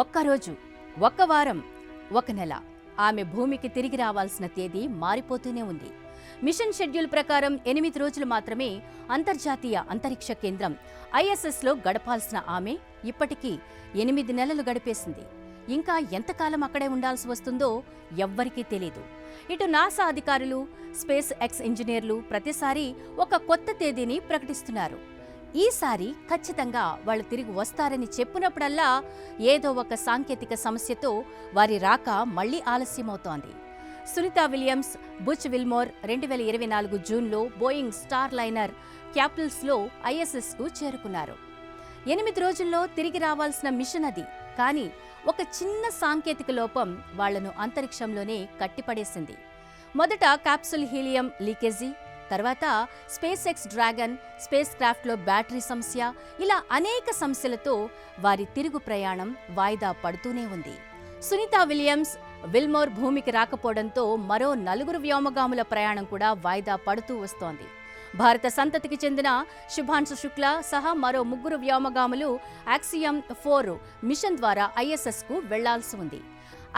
ఒక్కరోజు, ఒక్క వారం, ఒక నెల ఆమె భూమికి తిరిగి రావాల్సిన తేదీ మారిపోతూనే ఉంది. మిషన్ షెడ్యూల్ ప్రకారం 8 రోజులు మాత్రమే అంతర్జాతీయ అంతరిక్ష కేంద్రం ISSలో గడపాల్సిన ఆమె ఇప్పటికీ 8 నెలలు గడిపేసింది. ఇంకా ఎంతకాలం అక్కడే ఉండాల్సి వస్తుందో ఎవ్వరికీ తెలీదు. ఇటు నాసా అధికారులు, స్పేస్ ఎక్స్ ఇంజనీర్లు ప్రతిసారి ఒక కొత్త తేదీని ప్రకటిస్తున్నారు. ఈసారి ఖచ్చితంగా వాళ్ళు తిరిగి వస్తారని చెప్పినప్పుడల్లా ఏదో ఒక సాంకేతిక సమస్యతో వారి రాక మళ్లీ ఆలస్యమవుతోంది. సునీతా విలియమ్స్, బుచ్ విల్మోర్ 2024 జూన్లో బోయింగ్ స్టార్ లైనర్ క్యాపిటల్స్లో ISSకు చేరుకున్నారు. 8 రోజుల్లో తిరిగి రావాల్సిన మిషన్ అది. కానీ ఒక చిన్న సాంకేతిక లోపం వాళ్లను అంతరిక్షంలోనే కట్టిపడేసింది. మొదట క్యాప్సుల్ హీలియం లీకేజీ, తర్వాత స్పేస్ ఎక్స్ డ్రాగన్ స్పేస్ క్రాఫ్ట్లో బ్యాటరీ సమస్య, ఇలా అనేక సమస్యలతో వారి తిరుగు ప్రయాణం వాయిదా పడుతూనే ఉంది. సునీతా విలియమ్స్, విల్మోర్ భూమికి రాకపోవడంతో మరో 4 వ్యోమగాముల ప్రయాణం కూడా వాయిదా పడుతూ వస్తోంది. భారత సంతతికి చెందిన శుభాంశు శుక్లా సహా మరో 3 వ్యోమగాములు యాక్సియం 4 మిషన్ ద్వారా ISSకు వెళ్లాల్సి ఉంది.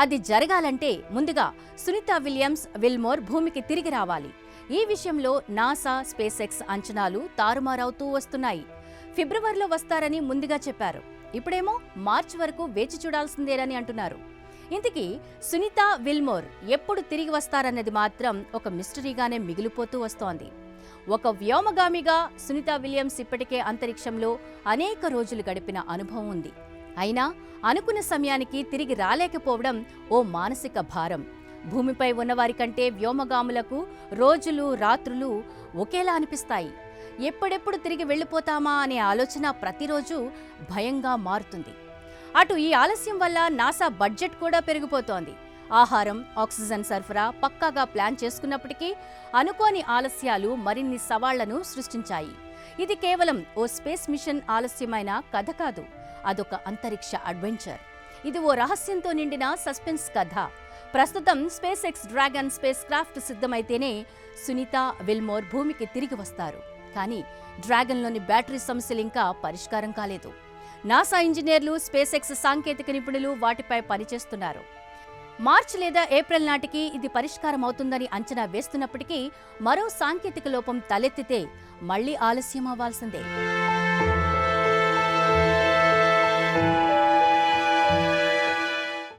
అది జరగాలంటే ముందుగా సునీతా విలియమ్స్, విల్మోర్ భూమికి తిరిగి రావాలి. ఈ విషయంలో నాసా, స్పేస్ ఎక్స్ అంచనాలు తారుమారవుతూ వస్తున్నాయి. ఫిబ్రవరిలో వస్తారని ముందుగా చెప్పారు. ఇప్పుడేమో మార్చి వరకు వేచి చూడాల్సిందేనని అంటున్నారు. ఇంతకీ సునీతా, విల్మోర్ ఎప్పుడు తిరిగి వస్తారన్నది మాత్రం ఒక మిస్టరీగానే మిగిలిపోతూ వస్తోంది. ఒక వ్యోమగామిగా సునీతా విలియమ్స్ ఇప్పటికే అంతరిక్షంలో అనేక రోజులు గడిపిన అనుభవం ఉంది. అయినా అనుకున్న సమయానికి తిరిగి రాలేకపోవడం ఓ మానసిక భారం. భూమిపై ఉన్నవారి కంటే వ్యోమగాములకు రోజులు, రాత్రులు ఒకేలా అనిపిస్తాయి. ఎప్పుడెప్పుడు తిరిగి వెళ్ళిపోతామా అనే ఆలోచన ప్రతిరోజు భయంగా మారుతుంది. అటు ఈ ఆలస్యం వల్ల నాసా బడ్జెట్ కూడా పెరిగిపోతోంది. ఆహారం, ఆక్సిజన్ సరఫరా పక్కాగా ప్లాన్ చేసుకున్నప్పటికీ అనుకోని ఆలస్యాలు మరిన్ని సవాళ్లను సృష్టించాయి. ఇది కేవలం ఓ స్పేస్ మిషన్ ఆలస్యమైన కథ కాదు, అదొక అంతరిక్ష అడ్వెంచర్. ఇది ఓ రహస్యంతో నిండిన సస్పెన్స్ కథ. ప్రస్తుతం space X dragon spacecraft సిద్ధమైతేనే సునీతా, విల్మోర్ భూమికి తిరిగి వస్తారు. కానీ డ్రాగన్లోని బ్యాటరీ సమస్యలు ఇంకా పరిష్కారం కాలేదు. నాసా ఇంజనీర్లు, స్పేస్ ఎక్స్ సాంకేతిక నిపుణులు వాటిపై పనిచేస్తున్నారు. మార్చి లేదా ఏప్రిల్ నాటికి ఇది పరిష్కారం అవుతుందని అంచనా వేస్తున్నప్పటికీ మరో సాంకేతిక లోపం తలెత్తితే మళ్లీ ఆలస్యం అవ్వాల్సిందే.